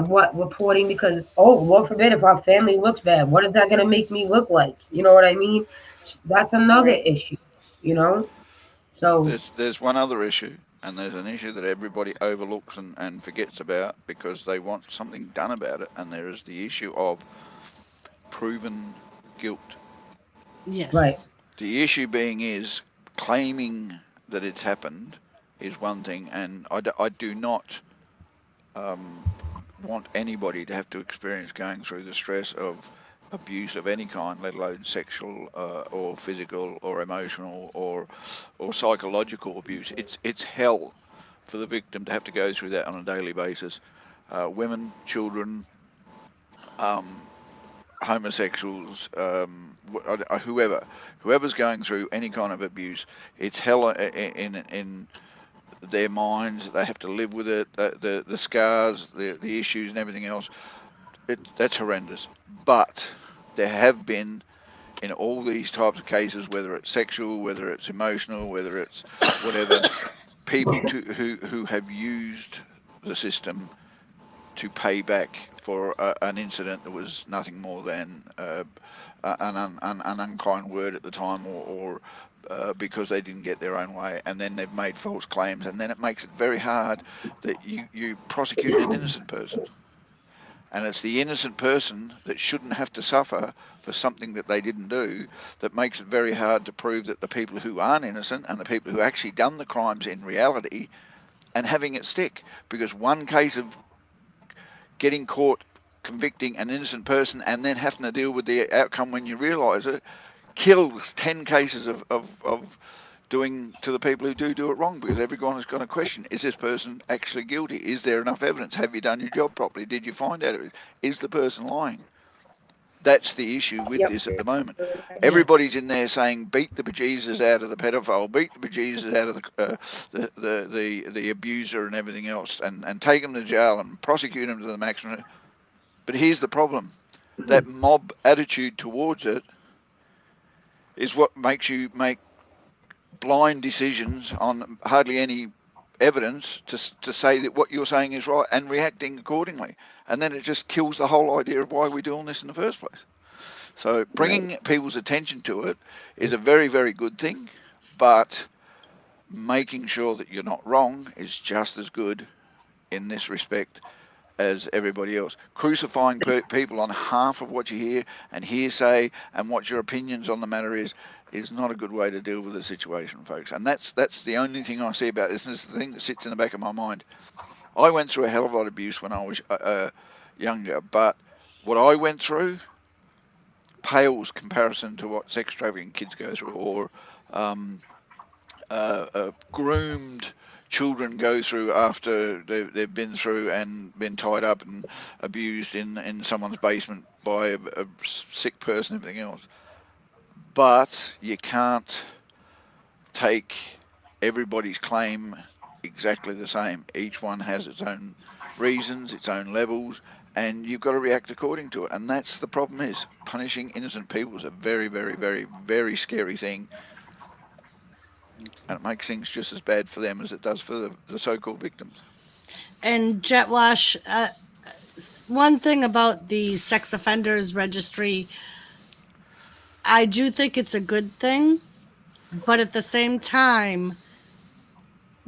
what reporting, because Lord forbid if our family looks bad, what is that going to make me look like? You know what I mean? That's another Right. issue. You know, so There's one other issue, and there's an issue that everybody overlooks and forgets about because they want something done about it, and there is the issue of proven guilt. right, Yes. The issue being is claiming that it's happened is one thing, and I do not want anybody to have to experience going through the stress of abuse of any kind, let alone sexual or physical or emotional or psychological abuse. It's hell for the victim to have to go through that on a daily basis. Women, children, homosexuals, whoever's going through any kind of abuse, it's hell in their minds. They have to live with it, the scars, the issues, and everything else. That's horrendous. But there have been, in all these types of cases, whether it's sexual, whether it's emotional, whether it's whatever, people who have used the system to pay back for an incident that was nothing more than an unkind word at the time, or because they didn't get their own way, and then they've made false claims, and then it makes it very hard that you prosecute an innocent person. And it's the innocent person that shouldn't have to suffer for something that they didn't do that makes it very hard to prove that the people who aren't innocent and the people who actually done the crimes in reality and having it stick. Because one case of getting caught convicting an innocent person and then having to deal with the outcome when you realise it kills 10 cases of doing to the people who do it wrong, because everyone is going to question, is this person actually guilty? Is there enough evidence? Have you done your job properly? Did you find out? Is the person lying? That's the issue with Yep. this at the moment. Yeah. Everybody's in there saying beat the bejesus out of the pedophile, beat the bejesus out of the abuser and everything else, and take them to jail and prosecute them to the maximum. But here's the problem: that mob attitude towards it is what makes you make blind decisions on hardly any evidence to say that what you're saying is right and reacting accordingly. And then it just kills the whole idea of why we're doing this in the first place. So bringing people's attention to it is a very, very good thing, but making sure that you're not wrong is just as good in this respect as everybody else. Crucifying people on half of what you hear and hearsay and what your opinions on the matter is not a good way to deal with the situation, folks. And that's the only thing I see about this. And it's the thing that sits in the back of my mind. I went through a hell of a lot of abuse when I was younger, but what I went through pales comparison to what sex trafficking kids go through, or groomed children go through after they've been through and been tied up and abused in someone's basement by a sick person and everything else. But you can't take everybody's claim exactly the same. Each one has its own reasons, its own levels, and you've got to react according to it. And that's the problem: is punishing innocent people is a very, very, very, very scary thing, and it makes things just as bad for them as it does for the so-called victims. And Jetwash, one thing about the sex offenders registry, I do think it's a good thing, but at the same time,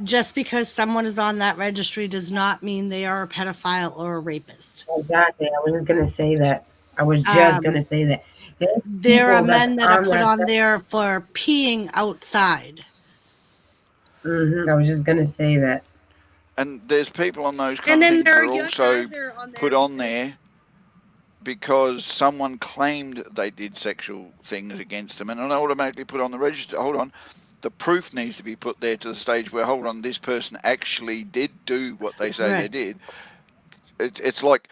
just because someone is on that registry does not mean they are a pedophile or a rapist. Exactly. I was just gonna say that. I was just gonna say that. There are men that are put on there for peeing outside. I was just gonna say that. And there's people on those kind And of then things there that are are young also guys that are on there put on because- there because someone claimed they did sexual things against them, and automatically put on the register. Hold on, the proof needs to be put there to the stage where, hold on, this person actually did do what they say they Right. did. It's like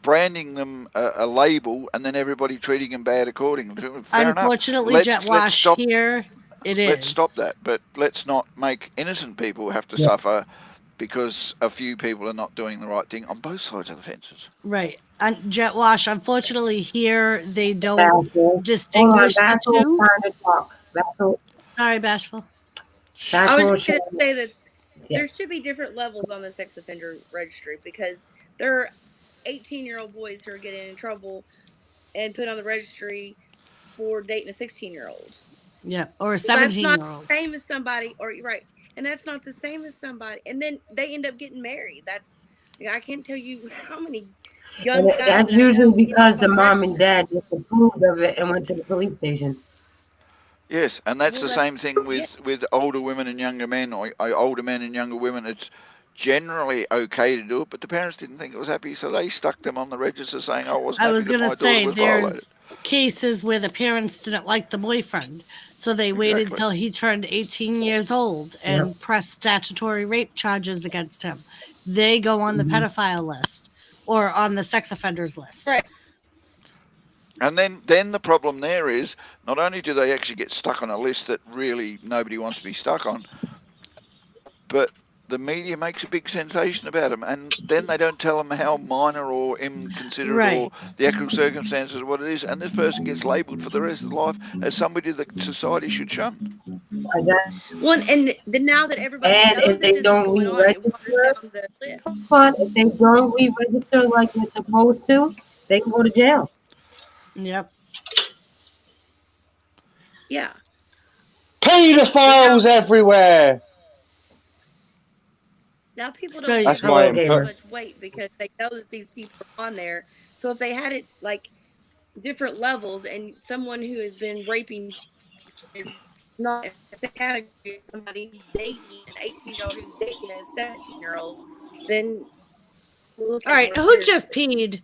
branding them a label and then everybody treating them bad accordingly. Fair Unfortunately, enough. Jetwash, Stop. here it Let's is. stop that, but let's not make innocent people have to suffer because a few people are not doing the right thing on both sides of the fences. Right. And Jetwash, unfortunately, here they don't Bashful. distinguish the Bashful two. trying to talk. Bashful. Sorry, Bashful. I was Bashful just going to say that Yeah. there should be different levels on the sex offender registry, because there are 18-year-old boys who are getting in trouble and put on the registry for dating a 16-year-old. Yeah, or a Well, that's 17-year-old. not the same as somebody, or right, and that's not the same as somebody, and then they end up getting married. That's, I can't tell you how many young guys. That's that I know usually end because up the on mom and registry. dad disapproved of it and went to the police station. Yes, and that's Well, the that's- same thing with older women and younger men, or older men and younger women. It's generally okay to do it, but the parents didn't think it was happy, so they stuck them on the register saying, I wasn't I happy was that going my to daughter say was violated. there's cases where the parents didn't like the boyfriend, so they waited Exactly. till he turned 18 years old and pressed statutory rape charges against him. They go on the pedophile list or on the sex offenders list. Right. And then the problem there is, not only do they actually get stuck on a list that really nobody wants to be stuck on, but the media makes a big sensation about them, and then they don't tell them how minor or inconsiderate Right. or the actual circumstances of what it is, and this person gets labelled for the rest of life as somebody that society should shun. Well, and then now that everybody And knows if that they this is don't going on, it waters re-register, down the list. if they don't re-register like they're supposed to, they can go to jail. Yep. Yeah. But Pedophiles everywhere. now people So, don't That's give my Hello, it as gamer. input. much weight because they know that these people are on there. So if they had it like different levels and someone who has been raping kids not in the same category as somebody who's dating an 18-year-old who's dating a 17-year-old, then we'll look all at it right. more Who just seriously. peed?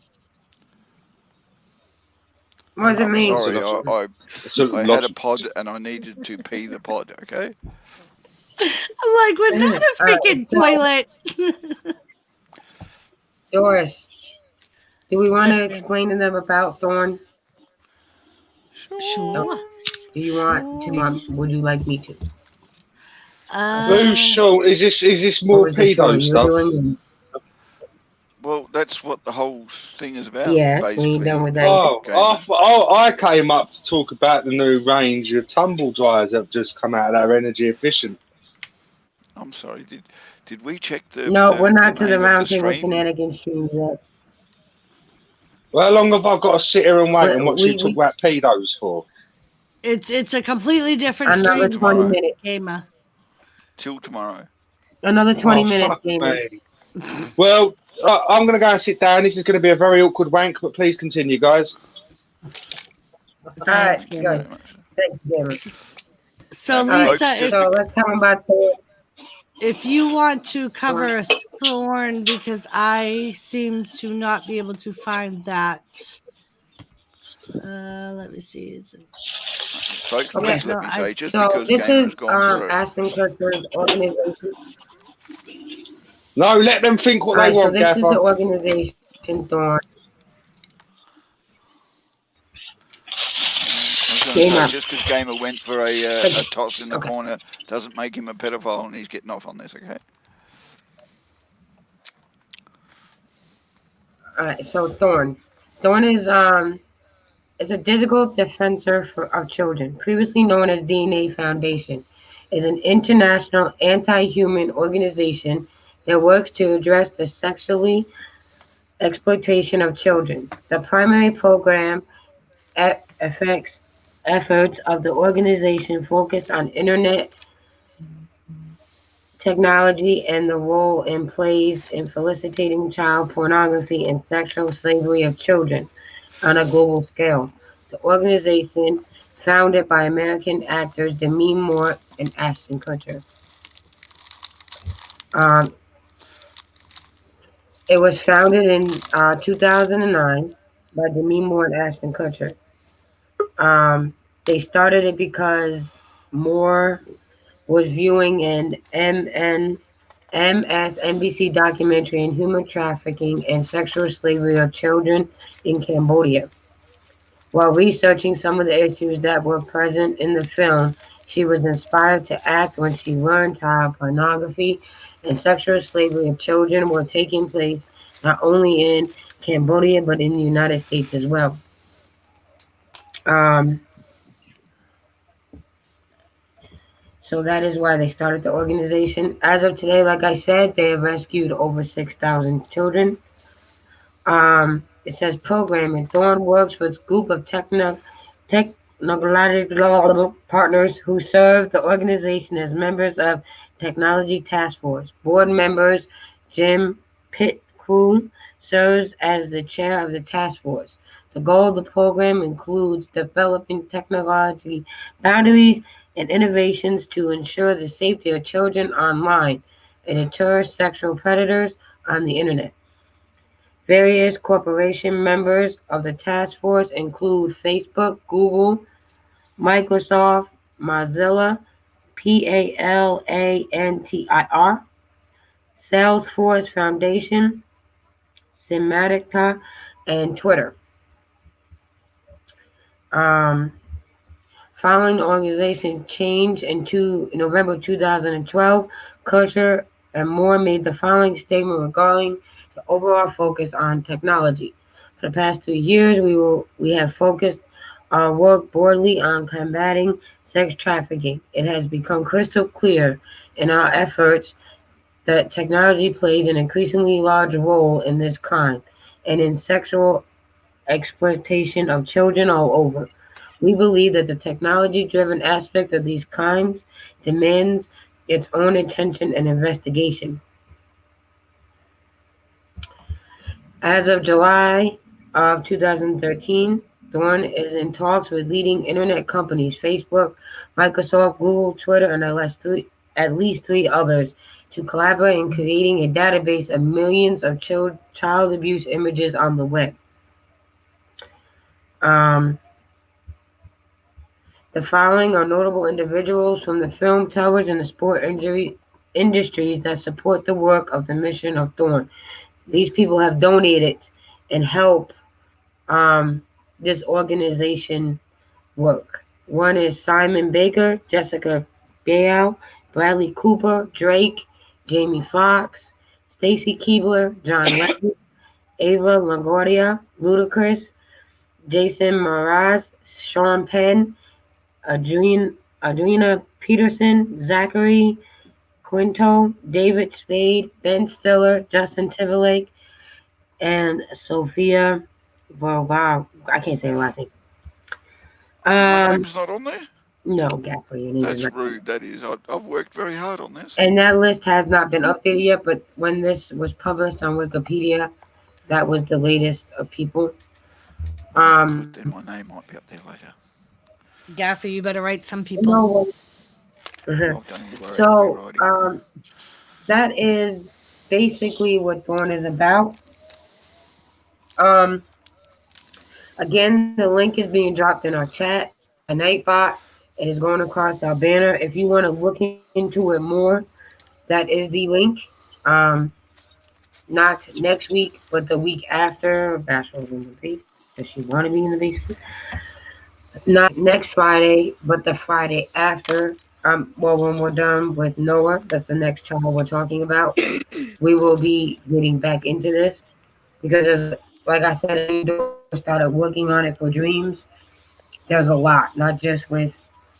What does it I'm mean? It's a sorry, lot. I It's a I had lot. a pod and I needed to pee the pod. Okay. I'm like, was that a All right, freaking so toilet? Doris, do we want to Listen, explain to them about Thorn? No. sure. Sure. Do you want to, Sure. Mom? Would you like me to? Who's Uh, sure? Is this What more was the show pedo you were stuff? doing? Well, that's what the whole thing is about, Yes, when you're done basically. with that. I came up to talk about the new range of tumble dryers that have just come out that are energy efficient. I'm sorry. Did we check the No, we're the, the not to the name of the roundtable stream? shenanigans stream yet. Well, how long have I got to sit here and wait and But watch you talk we about pedos for? it's a completely different another Till stream, 20 tomorrow. minutes. gamer. Till tomorrow. Another 20 Oh, minutes, fuck gamer. me. Well, I'm going to go and sit down. This is going to be a very awkward wank, but please continue, guys. All Thanks, right, Thank you good. gamer. very much. Thanks, gamer. So, And All right, folks, Lisa, just so let's talk about Thorn. if you want to cover Thorn, because I seem to not be able to find that. Let me see. Is it... folks, Okay, please let me say, just so because this Gamer is has gone for a Ashton Kutcher's organization. No, let them think what All they right, so want, this is the Gaffer. organization Thorn. I was going to say, Gamer. just because Gamer went for a toss in the Okay. corner doesn't make him a pedophile, and he's getting off on this. Okay. All right, so Thorn. Thorn is a digital defensor of children, previously known as DNA Foundation, is an international anti-human organization that works to address the sexually exploitation of children. The primary program efforts of the organization focus on internet technology and the role it plays in facilitating child pornography and sexual slavery of children on a global scale. The organization, founded by American actors Demi Moore and Ashton Kutcher. Um, it was founded in 2009 by Demi Moore and Ashton Kutcher. They started it because Moore was viewing an MSNBC documentary on human trafficking and sexual slavery of children in Cambodia. While researching some of the issues that were present in the film, she was inspired to act when she learned how pornography and sexual slavery of children were taking place not only in Cambodia but in the United States as well. Um, so that is why they started the organization. As of today, like I said, they have rescued over 6,000 children. It says programming. Thorn works with a group of technological partners who serve the organization as members of Technology Task Force. Board members Jim Pitcrew serves as the chair of the task force. The goal of the program includes developing technology boundaries and innovations to ensure the safety of children online and deter sexual predators on the internet. Various corporation members of the task force include Facebook, Google, Microsoft, Mozilla, PALANTIR, Salesforce Foundation, Sematica, and Twitter. Um, Following the organization change in November 2012, Kutcher and more made the following statement regarding the overall focus on technology. For the past 2 years, we have focused our work broadly on combating sex trafficking. It has become crystal clear in our efforts that technology plays an increasingly large role in this crime and in sexual exploitation of children all over. We believe that the technology driven aspect of these crimes demands its own attention and investigation. As of July of 2013, Thorn is in talks with leading internet companies Facebook, Microsoft, Google, Twitter, and at least three others to collaborate in creating a database of millions of child abuse images on the web. Um, the following are notable individuals from the film, television, and sport industries that support the work of the mission of Thorn. These people have donated and helped um, this organization work. One is Simon Baker, Jessica Biel, Bradley Cooper, Drake, Jamie Foxx, Stacy Keebler, John Lennon, Ava Longoria, Ludacris, Jason Mraz, Sean Penn, Adriana Peterson, Zachary Quinto, David Spade, Ben Stiller, Justin Timberlake, and Sophia. Well, wow, I can't say her last name. My Um, name's not on there? no, Gaffer, your name is That's not. rude, that is. I've worked very hard on this. And that list has not been updated yet, but when this was published on Wikipedia, that was the latest of people. Oh, good, then my name might be up there later. Gaffer, you better write some You people. know what? Oh, don't you worry, So, I'll be writing. that is basically what Thorn is about. Um, Again, the link is being dropped in our chat by Nightbot. It is going across our banner. If you want to look into it more, that is the link. Um, Not next week, but the week after. Bachelor's in the basement. Does she want to be in the basement? Not next Friday, but the Friday after. Well, when we're done with Noah, that's the next child we're talking about. We will be getting back into this because there's, like I said, I started working on it for Dreams. There's a lot, not just with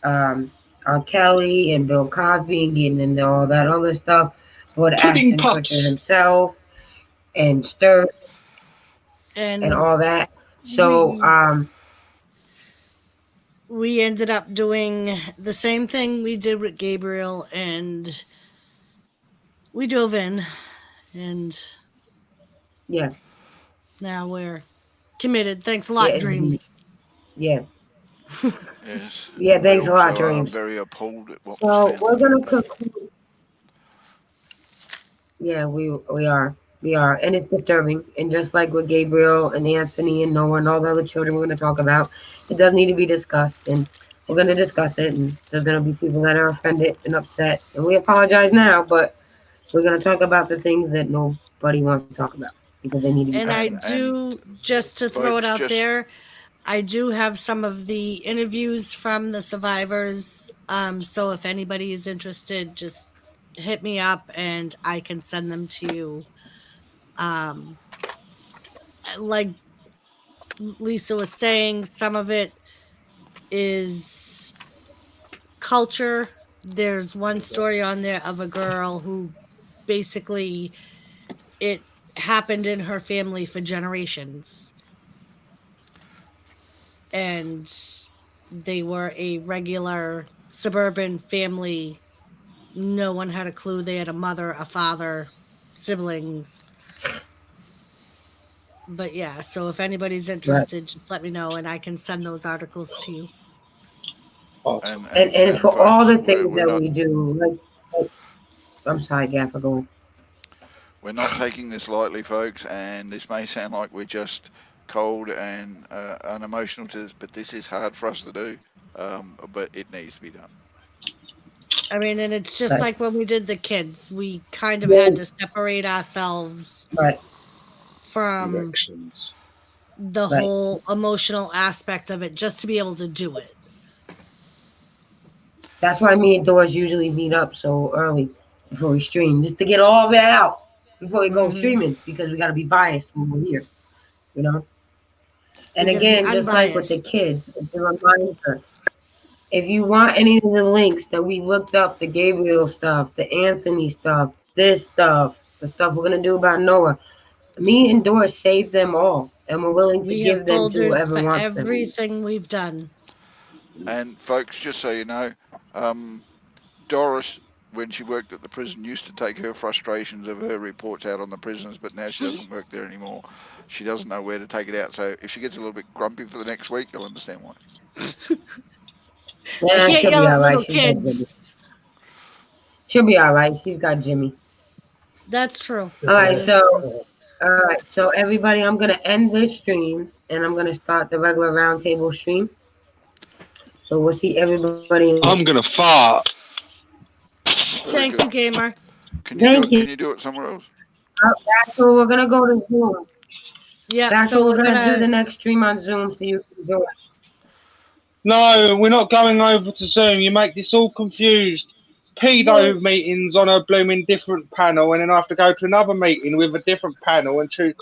um, R. Kelly and Bill Cosby and getting into all that other stuff, but Pudding Ashton Kutcher puffs. himself and Stir and And all that. So, we we ended up doing the same thing we did with Gabriel, and we dove in, and yeah, now we're committed. Thanks a yeah, lot, Dreams. yeah, Yes, yeah. and we Thanks a lot, also are Dreams. very appalled at what was So found we're on that gonna web. conclude. Yeah, we are, and it's disturbing. And just like with Gabriel and Anthony and Noah and all the other children we're gonna talk about, it does need to be discussed, and we're gonna discuss it. And there's gonna be people that are offended and upset, and we apologize now, but we're gonna talk about the things that nobody wants to talk about because they need to be And talked I about. And do, just to throw it folks, out just there, I do have some of the interviews from the survivors. So if anybody is interested, just hit me up and I can send them to you. Like Lisa was saying, some of it is culture. There's one story on there of a girl who basically it happened in her family for generations. And they were a regular suburban family. No one had a clue. They had a mother, a father, siblings. But yeah, so if anybody's Right. interested, just let me know and I can send those articles to you. Awesome. And and for all folks, the things we're that not we do, like I'm sorry, Gaffer, go on. we're not taking this lightly, folks. And this may sound like we're just cold and unemotional to this, but this is hard for us to do. But it needs to be done. I mean, and it's just Right. like when we did the kids, we kind of Yeah, had to separate ourselves right, from Erections. the right. whole emotional aspect of it just to be able to do it. That's why me and Doris usually meet up so early before we stream, just to get all of it out before we go Mhm. streaming, because we got to be biased when we're here, you know. And We gotta be again, just like with the unbiased. kids, it's a reminder. If you want any of the links that we looked up, the Gabriel stuff, the Anthony stuff, this stuff, the stuff we're gonna do about Noah, me and Doris saved them all, and we're willing to We have give them to folders whoever for wants them. everything we've done. And folks, just so you know, Doris, when she worked at the prison, used to take her frustrations of her reports out on the prisoners, but now she doesn't work there anymore. She doesn't know where to take it out. So if she gets a little bit grumpy for the next week, you'll understand why. I Yeah, can't she'll be yell at all right. little kids. She'll be all right. She's got Jimmy. That's true. All right, so everybody, I'm gonna end this stream, and I'm gonna start the regular roundtable stream. So we'll see everybody. I'm gonna fart. Very Thank good. you, gamer. Can you Thank do it? you. Can you do it somewhere else? So we're gonna go to Zoom. Yeah, That's so what we're we're gonna do the gonna. next stream on Zoom, so you can join. No, we're not going over to Zoom. You make this all confused. Pedo meetings on a blooming different panel, and then I have to go to another meeting with a different panel and choose.